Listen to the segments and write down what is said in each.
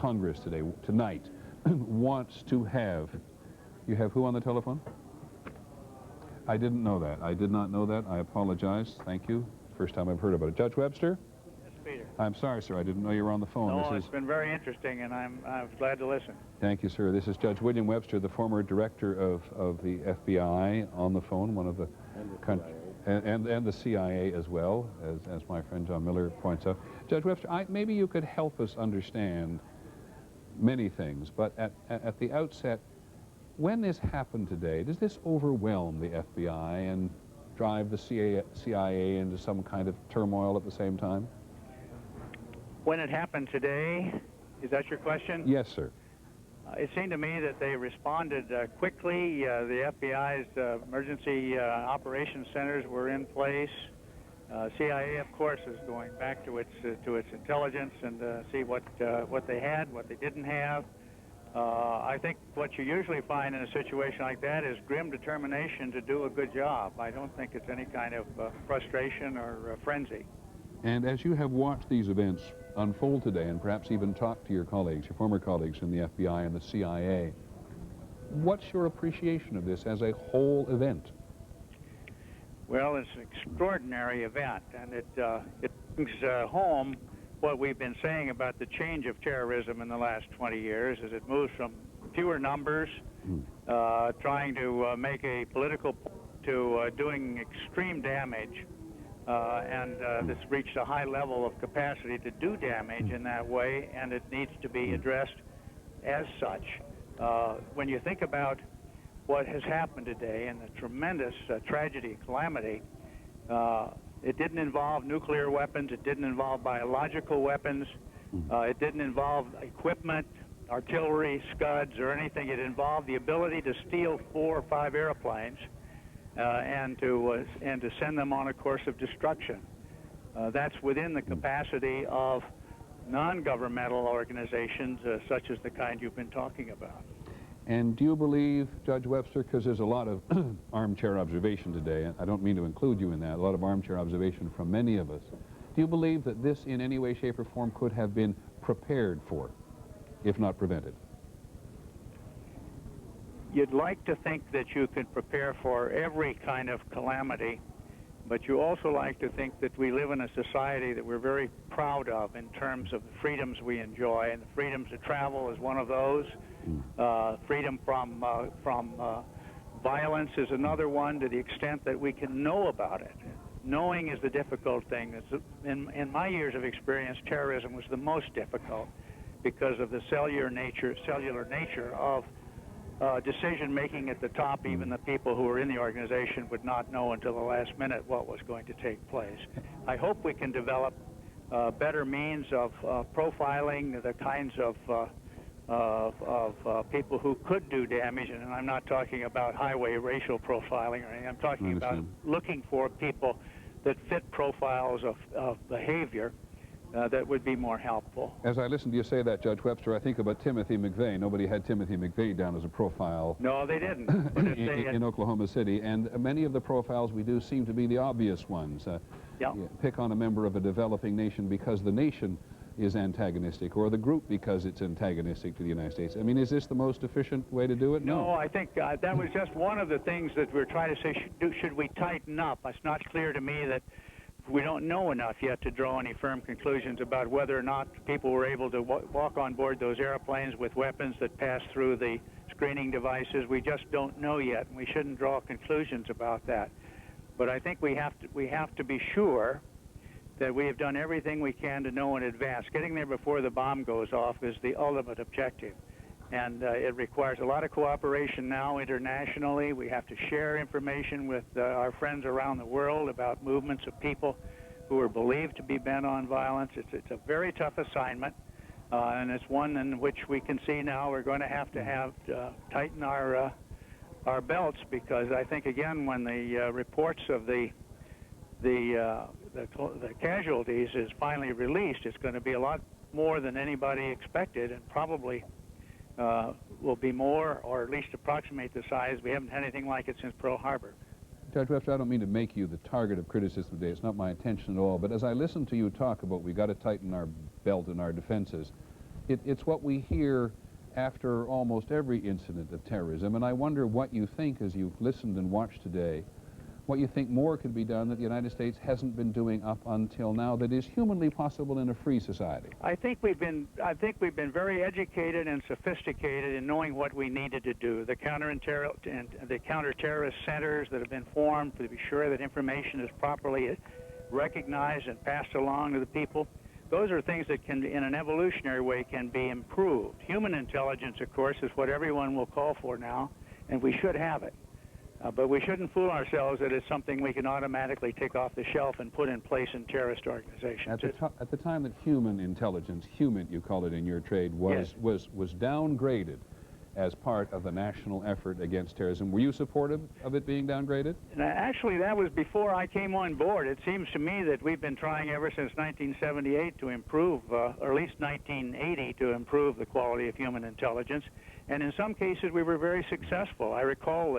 Congress tonight, wants to have... You have who on the telephone? I didn't know that. I did not know that. I apologize. Thank you. First time I've heard about it. Judge Webster? Yes, Peter. I'm sorry, sir. I didn't know you were on the phone. No, it's been very interesting, and I'm glad to listen. Thank you, sir. This is Judge William Webster, the former director of the FBI, on the phone, one of the... And the CIA as well, as my friend John Miller points out. Judge Webster, maybe you could help us understand many things, but at the outset, when this happened today, does this overwhelm the FBI and drive the CIA into some kind of turmoil at the same time? When it happened today, is that your question? Yes, sir. It seemed to me that they responded quickly. The FBI's emergency operations centers were in place. CIA, of course, is going back to its intelligence and see what they had, what they didn't have. I think what you usually find in a situation like that is grim determination to do a good job. I don't think it's any kind of frustration or frenzy. And as you have watched these events unfold today, and perhaps even talked to your colleagues, your former colleagues in the FBI and the CIA, what's your appreciation of this as a whole event? Well, it's an extraordinary event, and it brings home what we've been saying about the change of terrorism in the last 20 years, as it moves from fewer numbers, trying to make a political point, to doing extreme damage. This reached a high level of capacity to do damage in that way, and it needs to be addressed as such. When you think about what has happened today and the tremendous tragedy and calamity, it didn't involve nuclear weapons, it didn't involve biological weapons, it didn't involve equipment, artillery, scuds, or anything. It involved the ability to steal 4 or 5 airplanes and to send them on a course of destruction. That's within the capacity of non-governmental organizations such as the kind you've been talking about. And do you believe, Judge Webster, because there's a lot of armchair observation today, and I don't mean to include you in that, a lot of armchair observation from many of us, do you believe that this in any way, shape, or form could have been prepared for, if not prevented? You'd like to think that you could prepare for every kind of calamity, but you also like to think that we live in a society that we're very proud of in terms of the freedoms we enjoy, and the freedoms to travel is one of those. Freedom from violence is another one, to the extent that we can know about it. Knowing is the difficult thing. In my years of experience, terrorism was the most difficult because of the cellular nature of decision-making at the top. Even the people who were in the organization would not know until the last minute what was going to take place. I hope we can develop better means of profiling the kinds of people who could do damage, and I'm not talking about highway racial profiling or anything. I'm talking about looking for people that fit profiles of behavior that would be more helpful. As I listen to you say that, Judge Webster, I think about Timothy McVeigh. Nobody had Timothy McVeigh down as a profile. No, they didn't. in Oklahoma City, and many of the profiles we do seem to be the obvious ones. Pick on a member of a developing nation because the nation is antagonistic, or the group because it's antagonistic to the United States. I mean, is this the most efficient way to do it? No, I think that was just one of the things that we're trying to say, should we tighten up? It's not clear to me that we don't know enough yet to draw any firm conclusions about whether or not people were able to walk on board those airplanes with weapons that passed through the screening devices. We just don't know yet, and we shouldn't draw conclusions about that. But I think we have to be sure that we have done everything we can to know in advance. Getting there before the bomb goes off is the ultimate objective. And it requires a lot of cooperation now internationally. We have to share information with our friends around the world about movements of people who are believed to be bent on violence. It's a very tough assignment, and it's one in which we can see now we're going to have tighten our belts, because I think, again, when the reports of the casualties is finally released, it's going to be a lot more than anybody expected, and probably will be more, or at least approximate the size. We haven't had anything like it since Pearl Harbor. Judge Webster, I don't mean to make you the target of criticism today. It's not my intention at all. But as I listen to you talk about we've got to tighten our belt and our defenses, it's what we hear after almost every incident of terrorism, and I wonder what you think, as you've listened and watched today, what you think more could be done that the United States hasn't been doing up until now that is humanly possible in a free society. I think we've been very educated and sophisticated in knowing what we needed to do. The counter-terrorist centers that have been formed to be sure that information is properly recognized and passed along to the people. Those are things that can, in an evolutionary way, can be improved. Human intelligence, of course, is what everyone will call for now, and we should have it. But we shouldn't fool ourselves that it's something we can automatically take off the shelf and put in place in terrorist organizations. At the time that human intelligence, human you call it in your trade, was downgraded as part of the national effort against terrorism, were you supportive of it being downgraded? And actually, that was before I came on board. It seems to me that we've been trying ever since 1978 to improve, or at least 1980, to improve the quality of human intelligence. And in some cases, we were very successful. I recall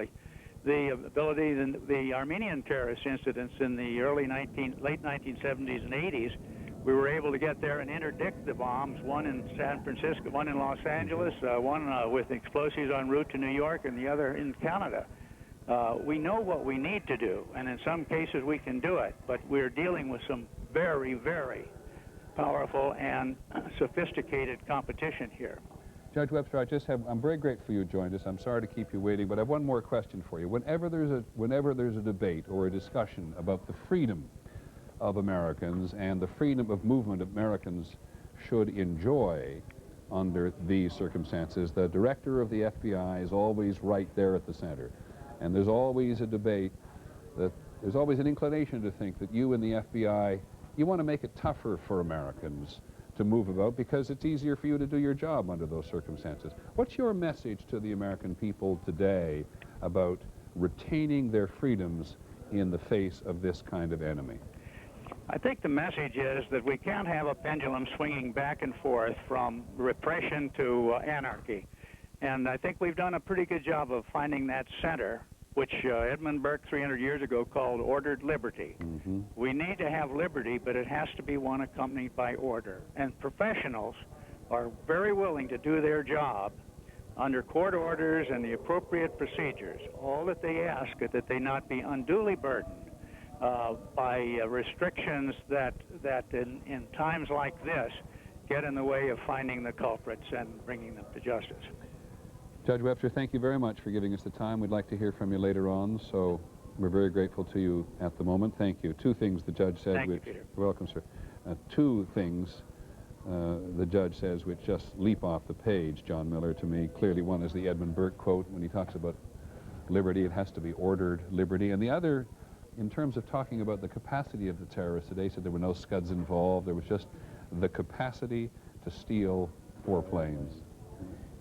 the ability, the Armenian terrorist incidents in the late 1970s and 80s, we were able to get there and interdict the bombs, one in San Francisco, one in Los Angeles, one with explosives en route to New York, and the other in Canada. We know what we need to do, and in some cases we can do it, but we're dealing with some very, very powerful and sophisticated competition here. Judge Webster, I'm very grateful you joined us. I'm sorry to keep you waiting, but I have one more question for you. Whenever there's a debate or a discussion about the freedom of Americans and the freedom of movement Americans should enjoy under these circumstances, the director of the FBI is always right there at the center. And there's always a debate there's always an inclination to think that you and the FBI, you want to make it tougher for Americans to move about because it's easier for you to do your job under those circumstances. What's your message to the American people today about retaining their freedoms in the face of this kind of enemy? I think the message is that we can't have a pendulum swinging back and forth from repression to anarchy. And I think we've done a pretty good job of finding that center, which Edmund Burke 300 years ago called ordered liberty. Mm-hmm. We need to have liberty, but it has to be one accompanied by order. And professionals are very willing to do their job under court orders and the appropriate procedures. All that they ask is that they not be unduly burdened by restrictions that in times like this get in the way of finding the culprits and bringing them to justice. Judge Webster, thank you very much for giving us the time. We'd like to hear from you later on, so we're very grateful to you at the moment. Thank you. Two things the judge said. Thank you, Peter. You're welcome, sir. Two things the judge says which just leap off the page, John Miller, to me. Clearly, one is the Edmund Burke quote when he talks about liberty. It has to be ordered liberty. And the other, in terms of talking about the capacity of the terrorists today, said there were no scuds involved. There was just the capacity to steal 4 planes.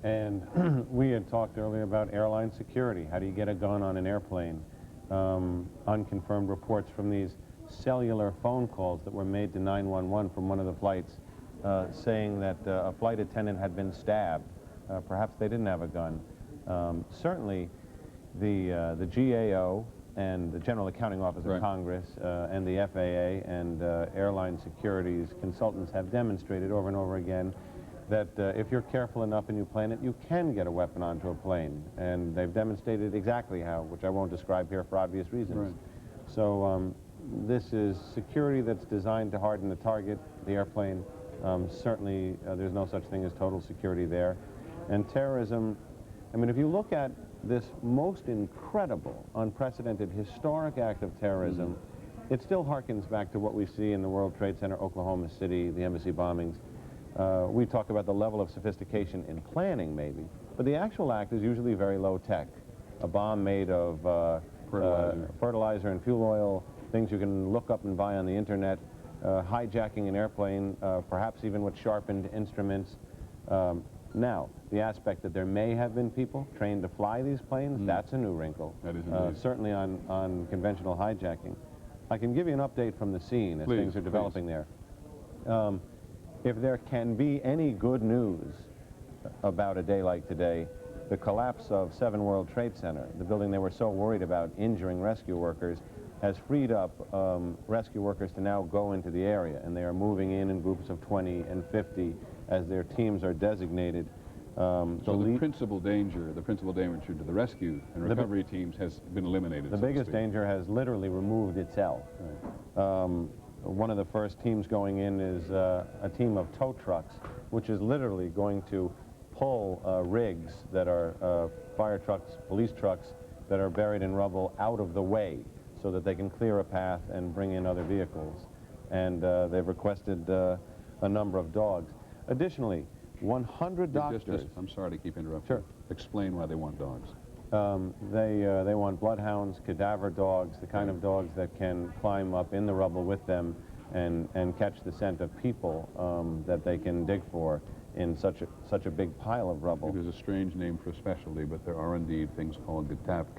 And we had talked earlier about airline security. How do you get a gun on an airplane? Unconfirmed reports from these cellular phone calls that were made to 911 from one of the flights saying that a flight attendant had been stabbed. Perhaps they didn't have a gun. Certainly the GAO and the General Accounting Office of Congress and the FAA and airline securities consultants have demonstrated over and over again that if you're careful enough and you plan it, you can get a weapon onto a plane. And they've demonstrated exactly how, which I won't describe here for obvious reasons. Right. So this is security that's designed to harden the target, the airplane. Certainly there's no such thing as total security there. And terrorism, I mean, if you look at this most incredible, unprecedented, historic act of terrorism, it still harkens back to what we see in the World Trade Center, Oklahoma City, the embassy bombings. We talk about the level of sophistication in planning, maybe, but the actual act is usually very low tech. A bomb made of fertilizer and fuel oil, things you can look up and buy on the internet, hijacking an airplane, perhaps even with sharpened instruments. Now, the aspect that there may have been people trained to fly these planes, that's a new wrinkle. That is certainly on conventional hijacking. I can give you an update from the scene as things are developing there. If there can be any good news about a day like today, the collapse of 7 World Trade Center, the building they were so worried about injuring rescue workers, has freed up rescue workers to now go into the area, and they are moving in groups of 20 and 50 as their teams are designated. So the principal danger to the rescue and recovery teams has been eliminated. The biggest danger has literally removed itself. Right. One of the first teams going in is a team of tow trucks, which is literally going to pull rigs that are fire trucks, police trucks that are buried in rubble out of the way so that they can clear a path and bring in other vehicles. And they've requested a number of dogs. Additionally, 100 doctors... I'm sorry to keep interrupting. Sure. Explain why they want dogs. They want bloodhounds, cadaver dogs, the kind of dogs that can climb up in the rubble with them and catch the scent of people that they can dig for in such a big pile of rubble. It is a strange name for a specialty, but there are indeed things called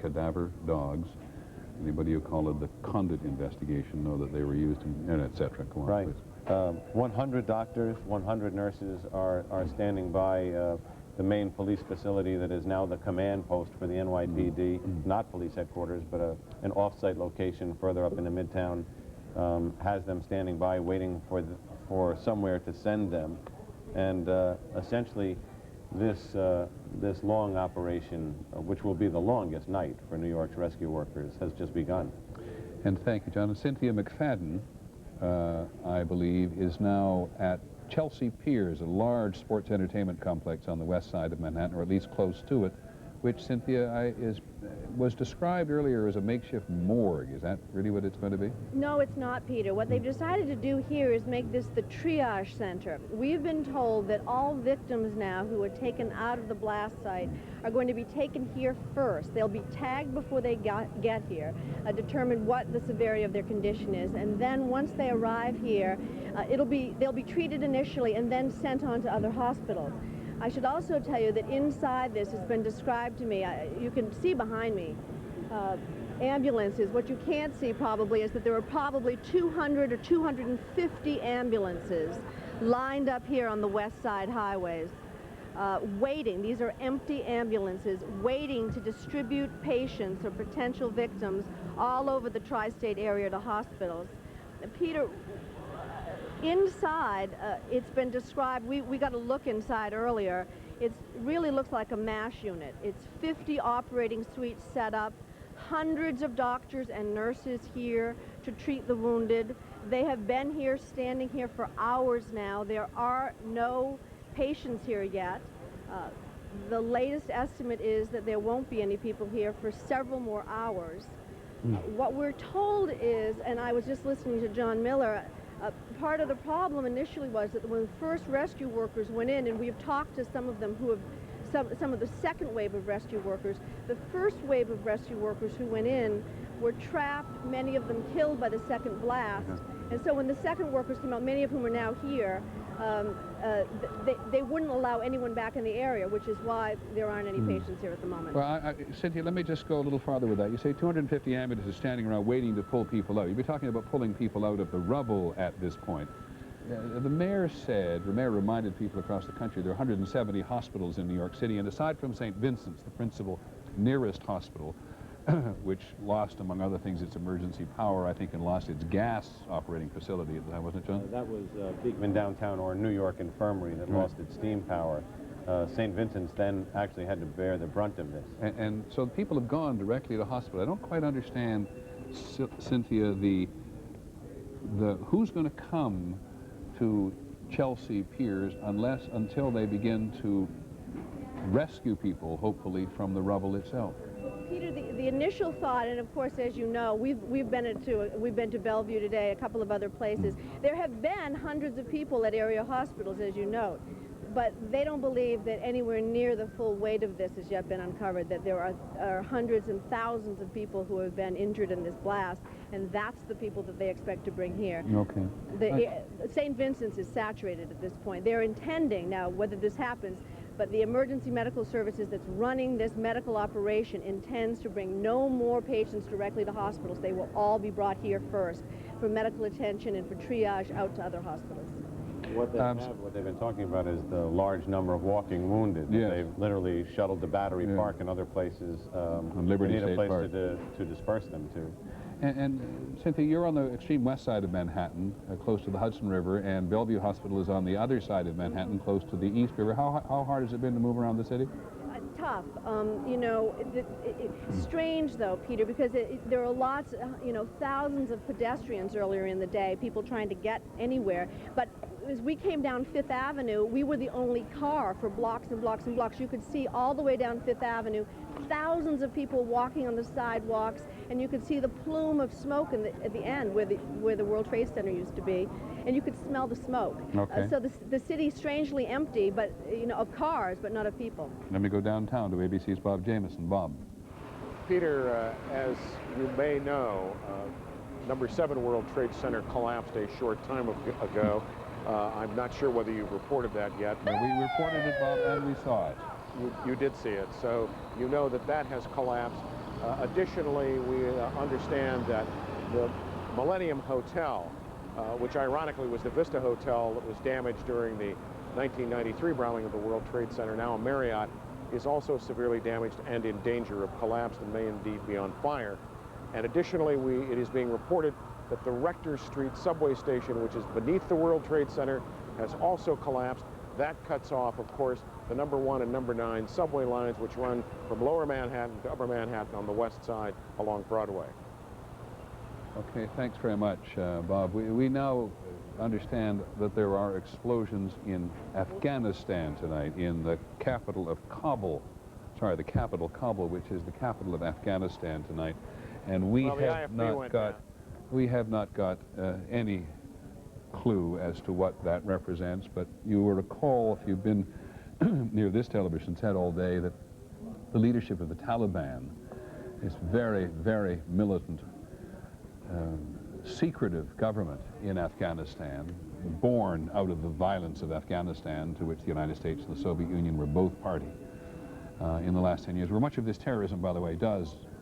cadaver dogs. Anybody who called it the Condit investigation know that they were used in, et cetera. Go on, right. Please. 100 doctors, 100 nurses are standing by the main police facility that is now the command post for the NYPD, not police headquarters, but an off-site location further up into Midtown, has them standing by waiting for somewhere to send them. And essentially, this long operation, which will be the longest night for New York's rescue workers, has just begun. And thank you, John. And Cynthia McFadden, I believe, is now at Chelsea Piers, a large sports entertainment complex on the west side of Manhattan, or at least close to it, which, Cynthia, was described earlier as a makeshift morgue. Is that really what it's going to be? No, it's not, Peter. What they've decided to do here is make this the triage center. We've been told that all victims now who are taken out of the blast site are going to be taken here first. They'll be tagged before they get here, determine what the severity of their condition is, and then once they arrive here, they'll be treated initially and then sent on to other hospitals. I should also tell you that inside this has been described to me, you can see behind me, ambulances. What you can't see probably is that there are probably 200 or 250 ambulances lined up here on the west side highways, waiting. These are empty ambulances waiting to distribute patients or potential victims all over the tri-state area to hospitals. Peter, inside, it's been described, we got a look inside earlier, it really looks like a MASH unit. It's 50 operating suites set up, hundreds of doctors and nurses here to treat the wounded. They have been here, standing here for hours now. There are no patients here yet. The latest estimate is that there won't be any people here for several more hours. What we're told is, and I was just listening to John Miller, part of the problem initially was that when the first rescue workers went in, and we've talked to some of them who have, some of the second wave of rescue workers, the first wave of rescue workers who went in were trapped, many of them killed by the second blast. And so when the second workers came out, many of whom are now here, they wouldn't allow anyone back in the area, which is why there aren't any patients here at the moment. Well, Cynthia, let me just go a little farther with that. You say 250 ambulances standing around waiting to pull people out. You'd be talking about pulling people out of the rubble at this point. The mayor reminded people across the country there are 170 hospitals in New York City, and aside from St. Vincent's, the principal nearest hospital, which lost, among other things, its emergency power, I think, and lost its gas operating facility. Wasn't it, John? That was Beekman Downtown, or New York Infirmary, that lost its steam power. St. Vincent's then actually had to bear the brunt of this. And so people have gone directly to hospital. I don't quite understand, Cynthia, who's going to come to Chelsea Piers until they begin to rescue people, hopefully, from the rubble itself. Peter, the initial thought, and of course, as you know, we've been to Bellevue today, a couple of other places. There have been hundreds of people at area hospitals, as you note, but they don't believe that anywhere near the full weight of this has yet been uncovered, that there are hundreds and thousands of people who have been injured in this blast, and that's the people that they expect to bring here. Okay. St. Vincent's is saturated at this point. They're intending, now whether this happens, but the emergency medical services that's running this medical operation intends to bring no more patients directly to hospitals. They will all be brought here first for medical attention and for triage out to other hospitals. What they've been talking about is the large number of walking wounded. Yes. They've literally shuttled to Battery Park and other places. On Liberty they need State a place Park. to disperse them to. And Cynthia, you're on the extreme west side of Manhattan, close to the Hudson River, and Bellevue Hospital is on the other side of Manhattan, close to the East River. How hard has it been to move around the city? Tough. You know, it's strange though, Peter, because there are lots, you know, thousands of pedestrians earlier in the day, people trying to get anywhere. But as we came down Fifth Avenue, we were the only car for blocks and blocks and blocks. You could see all the way down Fifth Avenue, thousands of people walking on the sidewalks, and you could see the plume of smoke at the end where the World Trade Center used to be, and you could smell the smoke. Okay. So the city's strangely empty, but you know, of cars, but not of people. Let me go downtown to ABC's Bob Jameson. Bob. Peter, as you may know, number 7 World Trade Center collapsed a short time ago. I'm not sure whether you've reported that yet. No, we reported it, Bob, and we saw it. You did see it, so you know that that has collapsed. Additionally, we understand that the Millennium Hotel, which ironically was the Vista Hotel that was damaged during the 1993 bombing of the World Trade Center, now a Marriott, is also severely damaged and in danger of collapse and may indeed be on fire. And additionally, it is being reported that the Rector Street subway station, which is beneath the World Trade Center, has also collapsed. That cuts off, of course, the number 1 and number 9 subway lines, which run from lower Manhattan to upper Manhattan on the west side along Broadway. Okay, thanks very much, Bob. We now understand that there are explosions in Afghanistan tonight, in the capital of Kabul. Sorry, the capital Kabul, which is the capital of Afghanistan tonight. And we have not got any clue as to what that represents, but you will recall, if you've been near this television set all day, that the leadership of the Taliban is very, very militant, secretive government in Afghanistan, born out of the violence of Afghanistan, to which the United States and the Soviet Union were both party in the last 10 years, where much of this terrorism, by the way,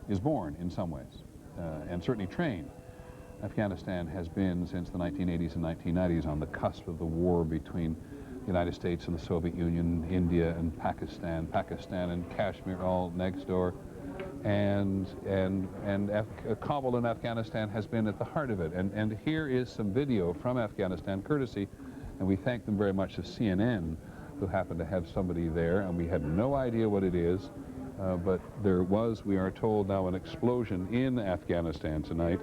is born in some ways, and certainly trained. Afghanistan has been, since the 1980s and 1990s, on the cusp of the war between the United States and the Soviet Union, India and Pakistan and Kashmir all next door. And Kabul in Afghanistan has been at the heart of it. And here is some video from Afghanistan, courtesy, and we thank them very much, to CNN, who happened to have somebody there, and we had no idea what it is, but there was, we are told now, an explosion in Afghanistan tonight.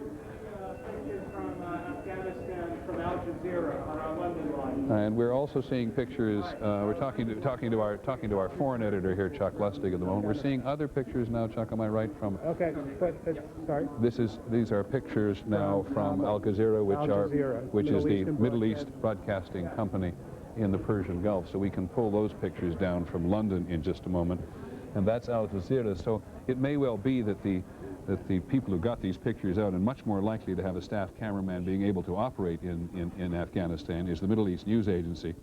From Al Jazeera on our London line. And we're also seeing pictures. We're talking to our foreign editor here, Chuck Lustig, at the moment. We're seeing other pictures now, Chuck. Am I right? From Sorry. These are pictures now from Al Jazeera, which is the Middle East Broadcasting Company in the Persian Gulf. So we can pull those pictures down from London in just a moment, and that's Al Jazeera. So it may well be that the people who got these pictures out, and much more likely to have a staff cameraman being able to operate in Afghanistan, is the Middle East News Agency,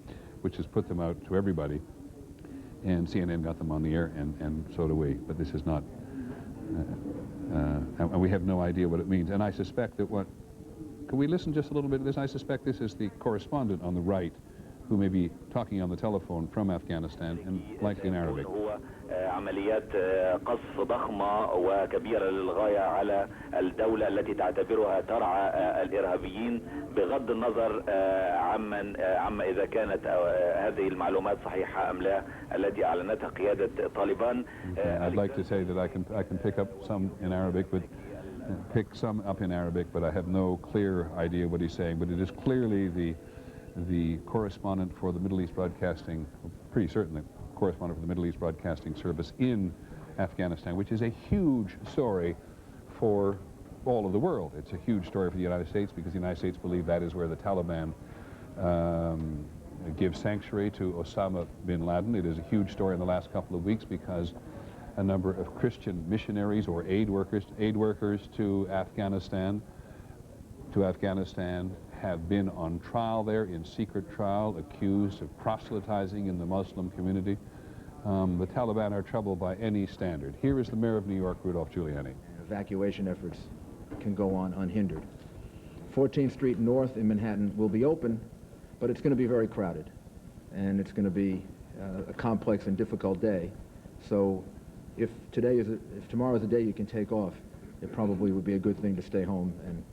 which has put them out to everybody. And CNN got them on the air, and so do we. But this is not, and we have no idea what it means. And I suspect that can we listen just a little bit of this? I suspect this is the correspondent on the right, who may be talking on the telephone from Afghanistan, and likely in Arabic. عمليات قصف ضخمة وكبيرة للغاية على الدولة التي تعتبرها ترعى الإرهابيين، بغض النظر عما إذا كانت هذه المعلومات صحيحة أم لا التي أعلنتها قيادة طالبان. I'd like to say that I can pick up some in Arabic, but I have no clear idea what he's saying. But it is clearly the correspondent for the Middle East Broadcasting, pretty certainly correspondent for the Middle East Broadcasting Service in Afghanistan, which is a huge story for all of the world. It's a huge story for the United States, because the United States believe that is where the Taliban give sanctuary to Osama bin Laden. It is a huge story in the last couple of weeks because a number of Christian missionaries or aid workers to Afghanistan have been on trial there, in secret trial, accused of proselytizing in the Muslim community. The Taliban are troubled by any standard. Here is the mayor of New York, Rudolph Giuliani. Evacuation efforts can go on unhindered. 14th Street North in Manhattan will be open, but it's going to be very crowded, and it's going to be a complex and difficult day. So if tomorrow is the day you can take off, it probably would be a good thing to stay home and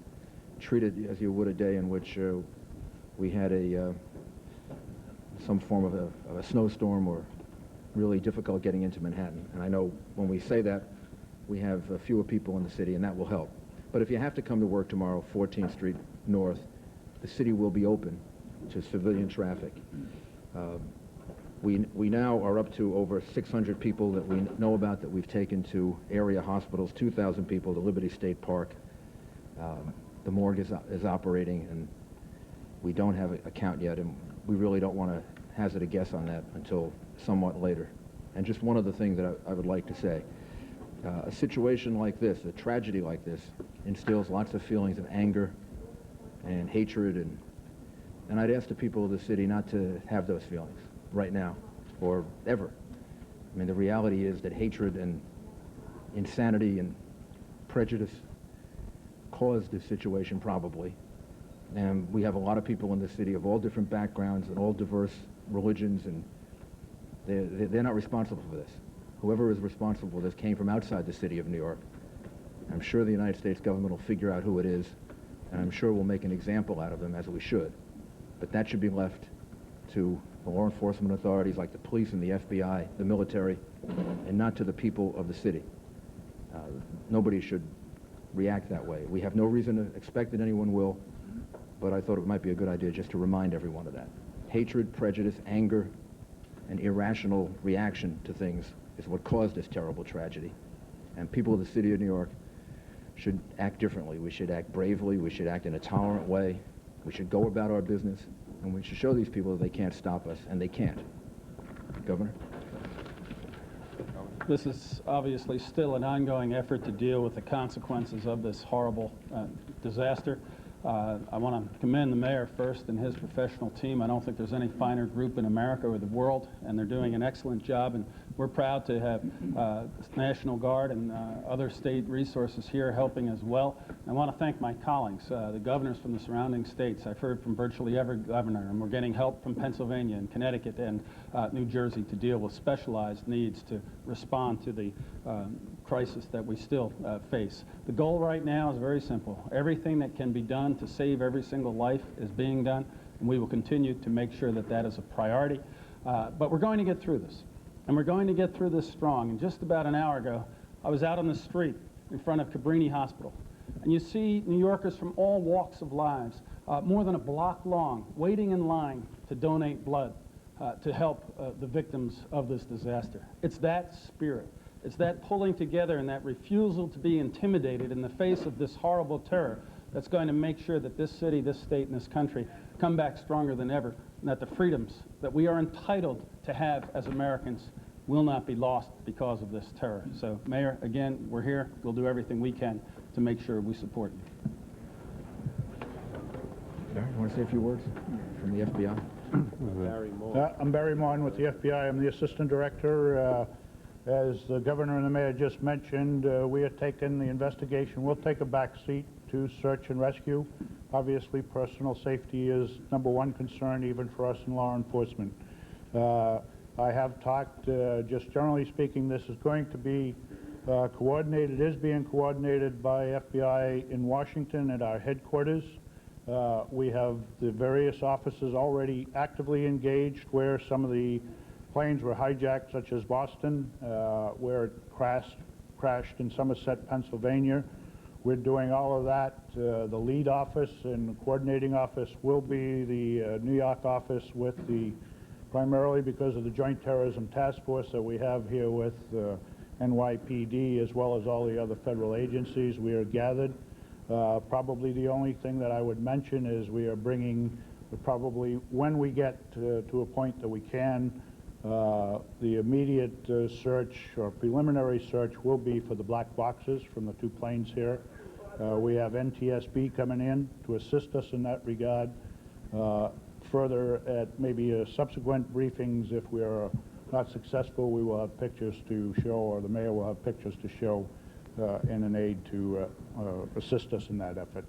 treat it as you would a day in which we had some form of a snowstorm or really difficult getting into Manhattan. And I know when we say that, we have fewer people in the city, and that will help. But if you have to come to work tomorrow, 14th Street North, the city will be open to civilian traffic. We now are up to over 600 people that we know about that we've taken to area hospitals, 2,000 people to Liberty State Park. The morgue is operating, and we don't have a count yet, and we really don't want to hazard a guess on that until somewhat later. And just one other thing that I would like to say. A situation like this, a tragedy like this, instills lots of feelings of anger and hatred, and I'd ask the people of the city not to have those feelings right now or ever. I mean, the reality is that hatred and insanity and prejudice caused this situation probably, and we have a lot of people in the city of all different backgrounds and all diverse religions, and they're not responsible for this. Whoever is responsible for this came from outside the city of New York. I'm sure the United States government will figure out who it is, and I'm sure we'll make an example out of them, as we should. But that should be left to the law enforcement authorities like the police and the FBI, the military, and not to the people of the city. Nobody should react that way. We have no reason to expect that anyone will, but I thought it might be a good idea just to remind everyone of that. Hatred, prejudice, anger, and irrational reaction to things is what caused this terrible tragedy. And people of the city of New York should act differently. We should act bravely. We should act in a tolerant way. We should go about our business, and we should show these people that they can't stop us, and they can't. Governor? This is obviously still an ongoing effort to deal with the consequences of this horrible disaster. I want to commend the mayor first and his professional team. I don't think there's any finer group in America or the world, and they're doing an excellent job, and we're proud to have National Guard and other state resources here helping as well. I want to thank my colleagues, the governors from the surrounding states. I've heard from virtually every governor, and we're getting help from Pennsylvania and Connecticut and New Jersey to deal with specialized needs to respond to the crisis that we still face. The goal right now is very simple. Everything that can be done to save every single life is being done, and we will continue to make sure that that is a priority. But we're going to get through this, and we're going to get through this strong. And just about an hour ago, I was out on the street in front of Cabrini Hospital, and you see New Yorkers from all walks of lives, more than a block long, waiting in line to donate blood to help the victims of this disaster. It's that spirit. It's that pulling together and that refusal to be intimidated in the face of this horrible terror that's going to make sure that this city, this state, and this country come back stronger than ever, and that the freedoms that we are entitled to have as Americans will not be lost because of this terror. So, Mayor, again, we're here. We'll do everything we can to make sure we support you. Barry, you want to say a few words from the FBI? I'm Barry Martin with the FBI. I'm the Assistant Director. As the Governor and the Mayor just mentioned, we are taking the investigation. We'll take a back seat to search and rescue. Obviously, personal safety is #1 concern, even for us in law enforcement. I have talked, just generally speaking, this is going to be coordinated, is being coordinated by FBI in Washington at our headquarters. We have the various offices already actively engaged where some of the planes were hijacked, such as Boston, where it crashed in Somerset, Pennsylvania. We're doing all of that. The lead office and the coordinating office will be the New York office with the, primarily because of the Joint Terrorism Task Force that we have here with NYPD, as well as all the other federal agencies. We are gathered. Probably the only thing that I would mention is we are bringing, probably when we get to a point that we can, the immediate search or preliminary search will be for the black boxes from the 2 planes here. We have NTSB coming in to assist us in that regard. Further, at maybe subsequent briefings, if we are not successful, we will have pictures to show, or the mayor will have pictures to show and an aid to assist us in that effort.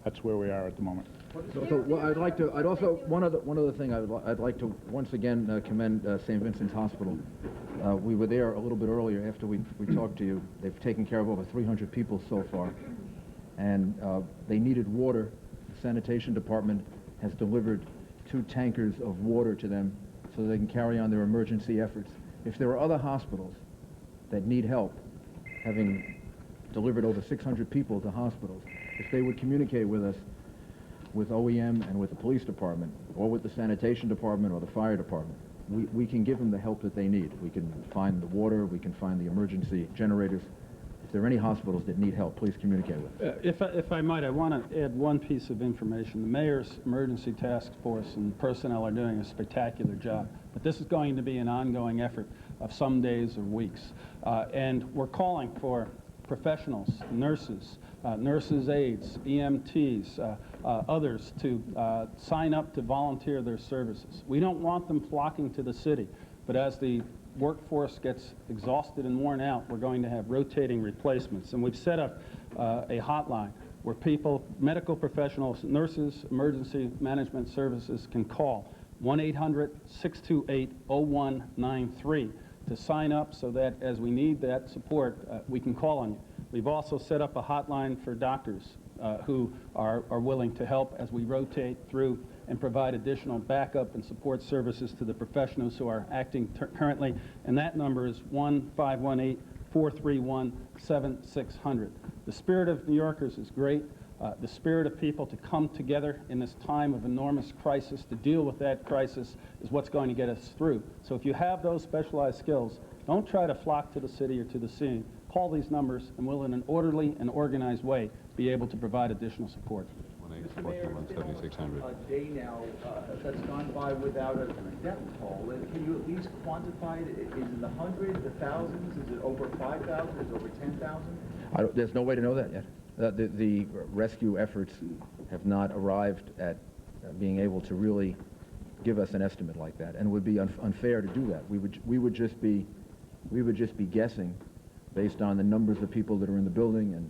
That's where we are at the moment. I'd like to. I'd also one other thing. I'd like to once again commend St. Vincent's Hospital. We were there a little bit earlier after we talked to you. They've taken care of over 300 people so far, and they needed water. The sanitation department has delivered 2 tankers of water to them so they can carry on their emergency efforts. If there are other hospitals that need help, having delivered over 600 people to hospitals, if they would communicate with us, with OEM and with the police department, or with the sanitation department or the fire department, we can give them the help that they need. We can find the water, we can find the emergency generators. If there are any hospitals that need help, please communicate with us. If I might, I want to add one piece of information. The mayor's emergency task force and personnel are doing a spectacular job, but this is going to be an ongoing effort of some days or weeks. And we're calling for professionals, nurses, nurses' aides, EMTs, others to sign up to volunteer their services. We don't want them flocking to the city, but as the workforce gets exhausted and worn out, we're going to have rotating replacements. And we've set up a hotline where people, medical professionals, nurses, emergency management services can call 1-800-628-0193 to sign up so that as we need that support, we can call on you. We've also set up a hotline for doctors who are willing to help as we rotate through and provide additional backup and support services to the professionals who are acting currently, and that number is 1-518-431-7600. The spirit of New Yorkers is great. The spirit of people to come together in this time of enormous crisis to deal with that crisis is what's going to get us through. So if you have those specialized skills, don't try to flock to the city or to the scene. Call these numbers and we'll, in an orderly and organized way, be able to provide additional support. Mr. Mayor, it's been almost a day now that's gone by without a death toll. Can you at least quantify it? Is it in the hundreds, the thousands? Is it over 5,000? Is it over 10,000? There's no way to know that yet. The rescue efforts have not arrived at being able to really give us an estimate like that, and it would be unfair to do that. We would just be guessing based on the numbers of people that are in the building, and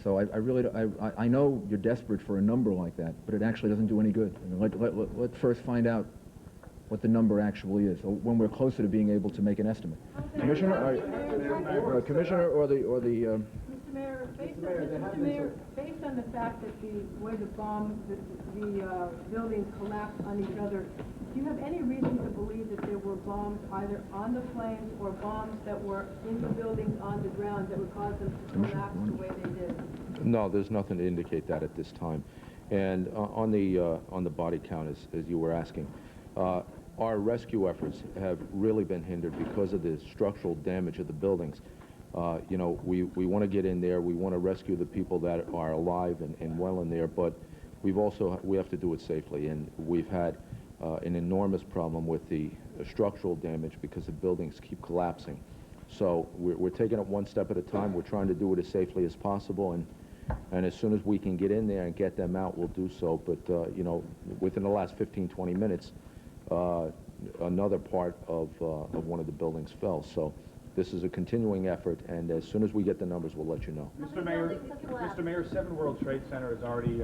so I know you're desperate for a number like that, but it actually doesn't do any good. I mean, let's first find out what the number actually is, when we're closer to being able to make an estimate. Commissioner, Commissioner, or the Mr. Mayor, based on the fact that the way the buildings collapsed on each other, do you have any reason to believe that there were bombs either on the planes or bombs that were in the buildings on the ground that would cause them to collapse the way they did? No, there's nothing to indicate that at this time. And on the body count, as you were asking, our rescue efforts have really been hindered because of the structural damage of the buildings. You know, we want to get in there. We want to rescue the people that are alive and well in there, but we have to do it safely. And we've had an enormous problem with the structural damage because the buildings keep collapsing. So we're taking it one step at a time. We're trying to do it as safely as possible, and as soon as we can get in there and get them out, we'll do so. But you know, within the last 15-20 minutes, another part of one of the buildings fell. So this is a continuing effort, and as soon as we get the numbers, we'll let you know. Mr. Mayor, 7 World Trade Center has already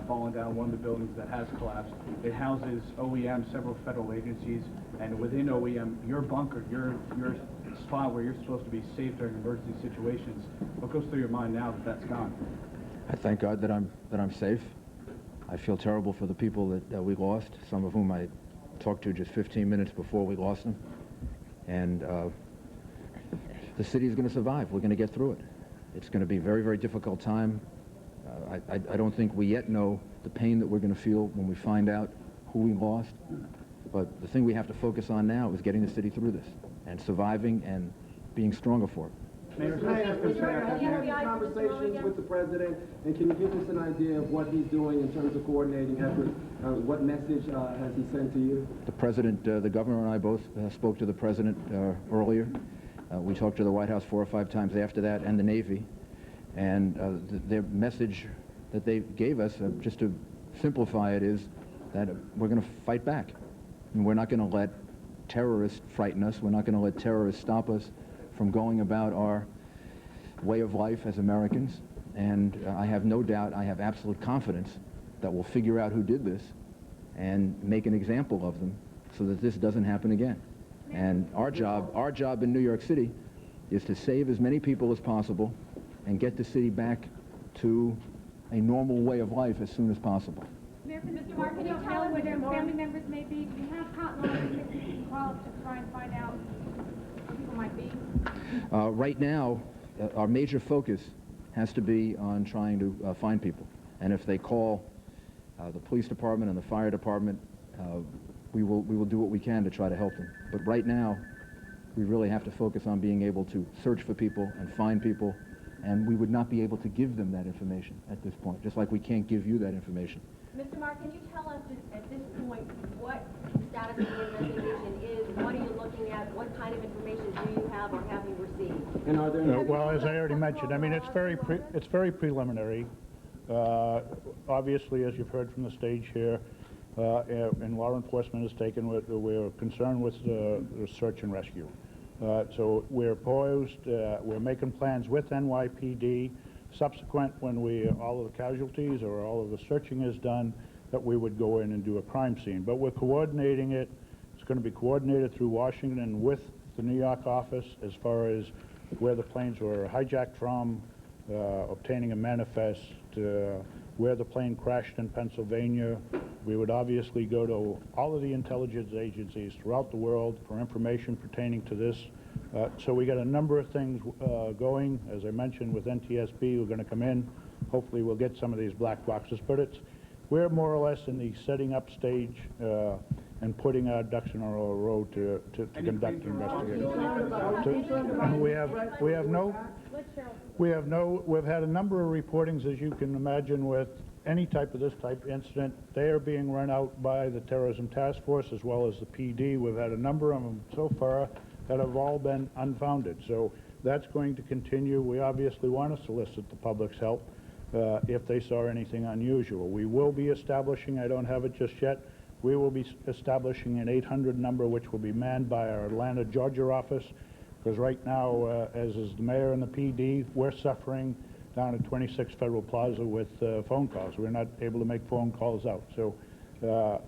fallen down, one of the buildings that has collapsed. It houses OEM, several federal agencies, and within OEM, your bunker, your spot where you're supposed to be safe during emergency situations. What goes through your mind now that that's gone? I thank God that I'm safe. I feel terrible for the people that we lost, some of whom I talked to just 15 minutes before we lost them. And the city is going to survive. We're going to get through it. It's going to be a very, very difficult time. I don't think we yet know the pain that we're going to feel when we find out who we lost. But the thing we have to focus on now is getting the city through this and surviving and being stronger for it. Mayor, have you had conversations with the president, and can you give us an idea of what he's doing in terms of coordinating efforts? What message has he sent to you? The president, the governor and I both spoke to the president earlier. We talked to the White House 4 or 5 times after that, and the Navy. And their message that they gave us, just to simplify it, is that we're going to fight back. And we're not going to let terrorists frighten us. We're not going to let terrorists stop us from going about our way of life as Americans. And I have no doubt, I have absolute confidence that will figure out who did this and make an example of them so that this doesn't happen again. And our job in New York City is to save as many people as possible and get the city back to a normal way of life as soon as possible. Mr. Mark, can you tell us where their family members may be? Do you have hotlines that you can call to try and find out where people might be? Right now, our major focus has to be on trying to find people. And if they call the police department and the fire department, we will do what we can to try to help them. But right now, we really have to focus on being able to search for people and find people, and we would not be able to give them that information at this point, just like we can't give you that information. Mr. Mark, can you tell us at this point what the status of the investigation is? What are you looking at? What kind of information do you have or have you received? And are there well, as I already mentioned, I mean, it's very preliminary. Obviously, as you've heard from the stage here, and law enforcement is taken, we're concerned with the search and rescue. So we're poised, we're making plans with NYPD, subsequent when all of the casualties or all of the searching is done, that we would go in and do a crime scene. But we're coordinating it. It's going to be coordinated through Washington with the New York office as far as where the planes were hijacked from, obtaining a manifest, where the plane crashed in Pennsylvania. We would obviously go to all of the intelligence agencies throughout the world for information pertaining to this. So we got a number of things going. As I mentioned, with NTSB, we're going to come in. Hopefully we'll get some of these black boxes. But we're more or less in the setting up stage and putting our ducks in a row to conduct the investigation. We've had a number of reportings, as you can imagine, with any type of this type of incident. They are being run out by the Terrorism Task Force as well as the PD. We've had a number of them so far that have all been unfounded. So that's going to continue. We obviously want to solicit the public's help if they saw anything unusual. We will be establishing, I don't have it just yet, we will be establishing an 800 number which will be manned by our Atlanta, Georgia office, because right now, as is the mayor and the PD, we're suffering down at 26 Federal Plaza with phone calls. We're not able to make phone calls out. So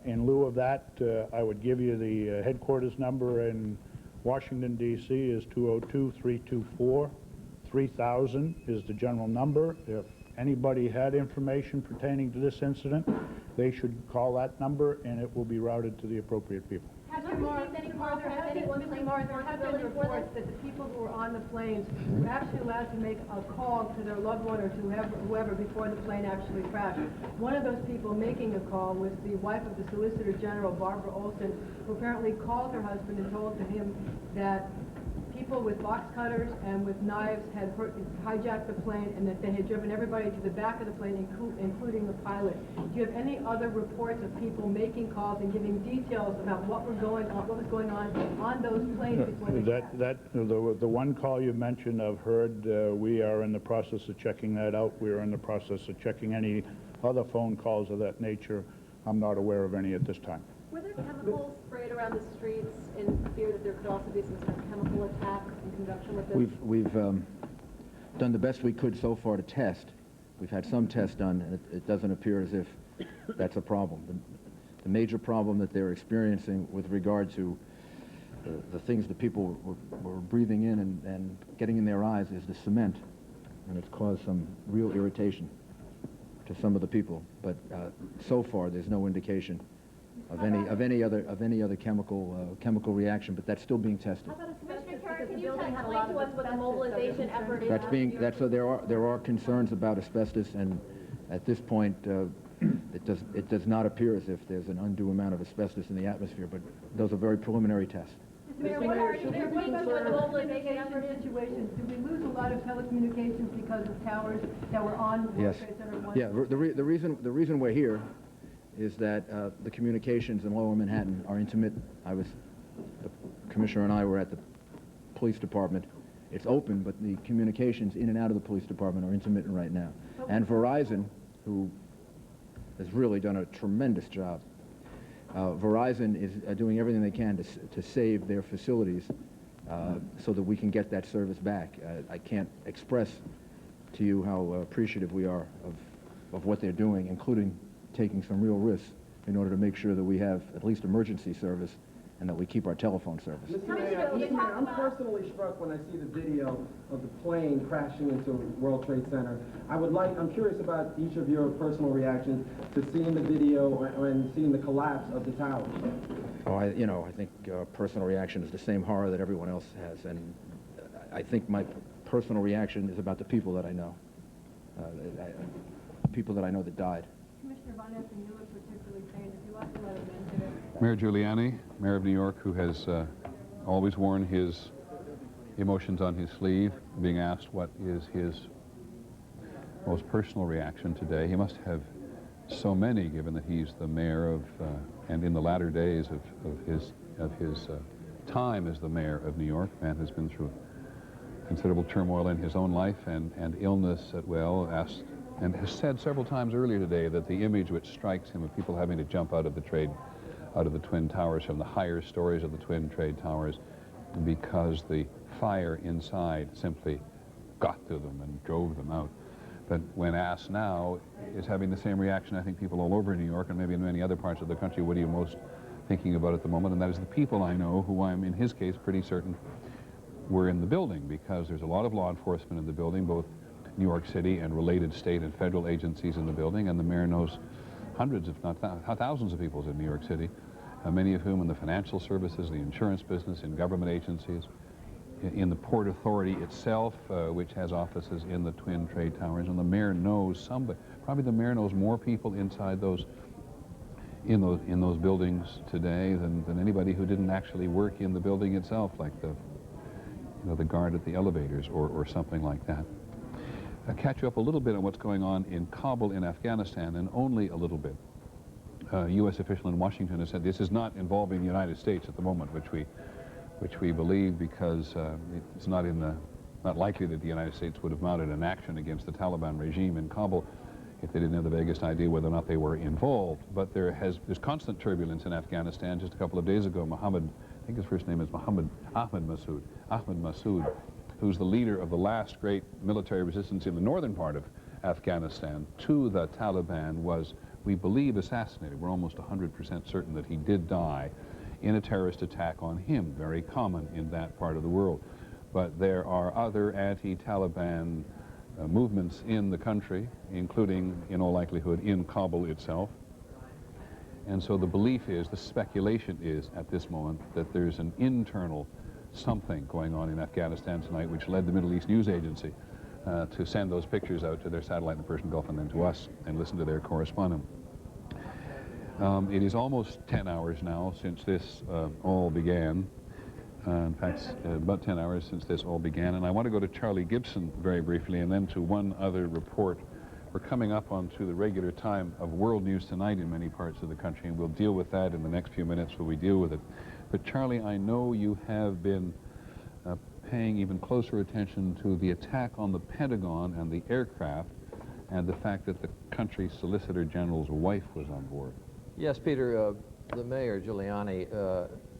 in lieu of that, I would give you the headquarters number in Washington, D.C. is 202-324-3000 is the general number. If anybody had information pertaining to this incident, they should call that number and it will be routed to the appropriate people. Mr. Mark, there have been reports that the people who were on the planes were actually allowed to make a call to their loved one or to whoever before the plane actually crashed. One of those people making a call was the wife of the Solicitor General, Barbara Olson, who apparently called her husband and told him that people with box cutters and with knives had hijacked the plane and that they had driven everybody to the back of the plane, including the pilot. Do you have any other reports of people making calls and giving details about what was going on those planes before they crashed? The one call you mentioned, I've heard. We are in the process of checking that out. We are in the process of checking any other phone calls of that nature. I'm not aware of any at this time. Were there chemicals sprayed around the streets in fear that there could also be some sort of chemical attack in conjunction with this? We've done the best we could so far to test. We've had some tests done, and it doesn't appear as if that's a problem. The major problem that they're experiencing with regard to the things that people were breathing in and getting in their eyes is the cement, and it's caused some real irritation to some of the people. But so far, there's no indication of any other chemical reaction, but that's still being tested. How about asbestos? Because the building had a lot of what the mobilization effort is. There are concerns about asbestos, and at this point, it does not appear as if there's an undue amount of asbestos in the atmosphere, but those are very preliminary tests. Mr. Mayor, should we be concerned about situations? Did we lose a lot of telecommunications because of towers that were on World Trade Center 1? Yeah, the reason we're here is that the communications in Lower Manhattan are intermittent. The commissioner and I were at the police department. It's open, but the communications in and out of the police department are intermittent right now. And Verizon, who has really done a tremendous job, Verizon is doing everything they can to save their facilities so that we can get that service back. I can't express to you how appreciative we are of what they're doing, including taking some real risks in order to make sure that we have at least emergency service and that we keep our telephone service. Mr. Mayor, I'm personally struck when I see the video of the plane crashing into World Trade Center. I'm curious about each of your personal reactions to seeing the video and seeing the collapse of the towers. Oh, I think personal reaction is the same horror that everyone else has, and I think my personal reaction is about the people that I know, people that I know that died. Commissioner Von Essen, you look particularly pained. If you like to let him into it. Mayor Giuliani, Mayor of New York, who has always worn his emotions on his sleeve, being asked what is his most personal reaction today. He must have so many, given that he's the mayor of, and in the latter days of his time as the mayor of New York, man has been through considerable turmoil in his own life and illness as well, and has said several times earlier today that the image which strikes him of people having to jump out of the Twin Towers, from the higher stories of the Twin Trade Towers, because the fire inside simply got to them and drove them out. But when asked now, is having the same reaction, I think people all over New York and maybe in many other parts of the country, what are you most thinking about at the moment? And that is the people I know, who I'm in his case pretty certain were in the building, because there's a lot of law enforcement in the building, both New York City and related state and federal agencies in the building, and the mayor knows hundreds, if not thousands of people in New York City, many of whom in the financial services, the insurance business, in government agencies, in the Port Authority itself, which has offices in the Twin Trade Towers, and the mayor knows somebody. Probably the mayor knows more people inside in those buildings today than anybody who didn't actually work in the building itself, like the guard at the elevators or something like that. I'll catch you up a little bit on what's going on in Kabul in Afghanistan, and only a little bit. A U.S. official in Washington has said this is not involving the United States at the moment, which we believe, because it's not likely that the United States would have mounted an action against the Taliban regime in Kabul if they didn't have the vaguest idea whether or not they were involved. But there's constant turbulence in Afghanistan. Just a couple of days ago, I think his first name is Ahmed Massoud, who's the leader of the last great military resistance in the northern part of Afghanistan to the Taliban, was, we believe, assassinated. We're almost 100% certain that he did die in a terrorist attack on him, very common in that part of the world. But there are other anti-Taliban movements in the country, including, in all likelihood, in Kabul itself. And so the belief is, the speculation is, at this moment, that there's an internal something going on in Afghanistan tonight, which led the Middle East News Agency to send those pictures out to their satellite in the Persian Gulf and then to us and listen to their correspondent. It is almost 10 hours now since this all began. In fact, about 10 hours since this all began. And I want to go to Charlie Gibson very briefly, and then to one other report. We're coming up onto the regular time of World News Tonight in many parts of the country, and we'll deal with that in the next few minutes when we deal with it. But Charlie, I know you have been paying even closer attention to the attack on the Pentagon and the aircraft, and the fact that the country's Solicitor General's wife was on board. Yes, Peter, the mayor, Giuliani,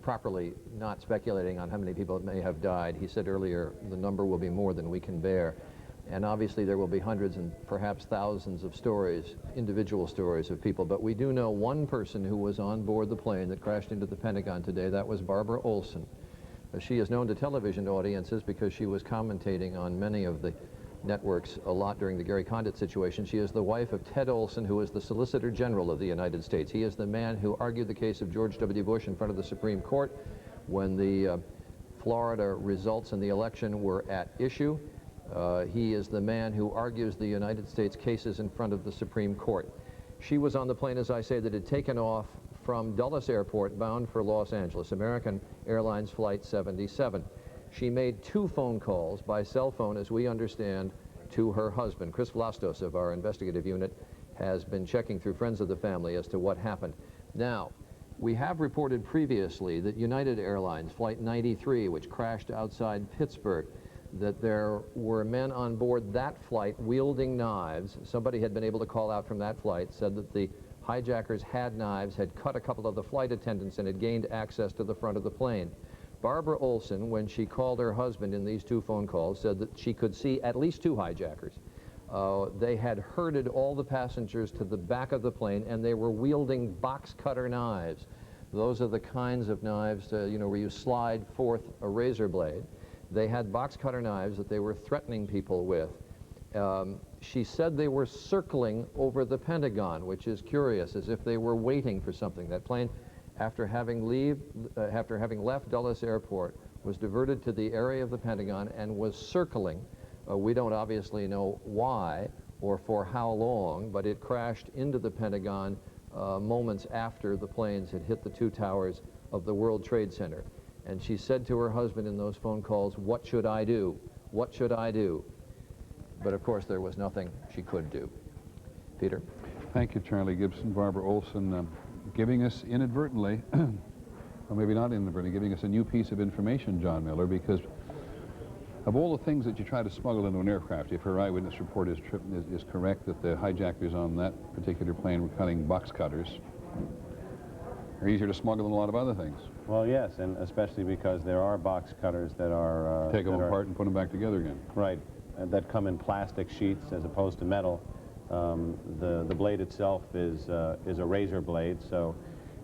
properly not speculating on how many people may have died. He said earlier the number will be more than we can bear. And obviously there will be hundreds and perhaps thousands of stories, individual stories of people. But we do know one person who was on board the plane that crashed into the Pentagon today. That was Barbara Olson. She is known to television audiences because she was commentating on many of the networks a lot during the Gary Condit situation. She is the wife of Ted Olson, who is the Solicitor General of the United States. He is the man who argued the case of George W. Bush in front of the Supreme Court when the Florida results in the election were at issue. He is the man who argues the United States cases in front of the Supreme Court. She was on the plane, as I say, that had taken off from Dulles Airport bound for Los Angeles, American Airlines Flight 77. She made 2 phone calls by cell phone, as we understand, to her husband. Chris Vlastos of our investigative unit has been checking through friends of the family as to what happened. Now, we have reported previously that United Airlines Flight 93, which crashed outside Pittsburgh, that there were men on board that flight wielding knives. Somebody had been able to call out from that flight, said that the hijackers had knives, had cut a couple of the flight attendants, and had gained access to the front of the plane. Barbara Olson, when she called her husband in these 2 phone calls, said that she could see at least 2 hijackers. They had herded all the passengers to the back of the plane, and they were wielding box cutter knives. Those are the kinds of knives, you know, where you slide forth a razor blade. They had box cutter knives that they were threatening people with. She said they were circling over the Pentagon, which is curious, as if they were waiting for something. That plane, after having left Dulles Airport, was diverted to the area of the Pentagon and was circling. We don't obviously know why or for how long, but it crashed into the Pentagon moments after the planes had hit the two towers of the World Trade Center. And she said to her husband in those phone calls, "What should I do? What should I do?" But of course there was nothing she could do. Peter? Thank you, Charlie Gibson. Barbara Olson giving us inadvertently, or maybe not inadvertently, giving us a new piece of information, John Miller, because of all the things that you try to smuggle into an aircraft, if her eyewitness report is correct that the hijackers on that particular plane were cutting box cutters, they're easier to smuggle than a lot of other things. Well, yes, and especially because there are box cutters that are... Take them apart and put them back together again. Right, that come in plastic sheets as opposed to metal. The blade itself is a razor blade, so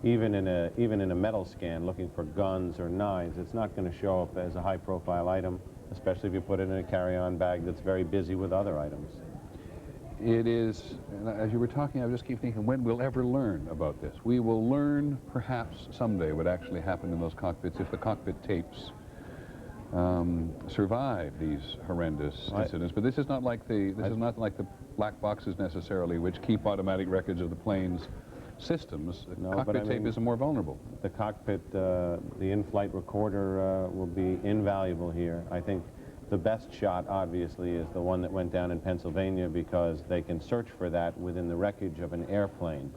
even in a metal scan looking for guns or knives, it's not going to show up as a high-profile item, especially if you put it in a carry-on bag that's very busy with other items. It is, and as you were talking, I just keep thinking, when we'll ever learn about this? We will learn, perhaps someday, what actually happened in those cockpits if the cockpit tapes survive these horrendous incidents. But this is not like the black boxes necessarily, which keep automatic records of the plane's systems. No, cockpit tape is more vulnerable. The cockpit, the in-flight recorder will be invaluable here. I think the best shot, obviously, is the one that went down in Pennsylvania, because they can search for that within the wreckage of an airplane.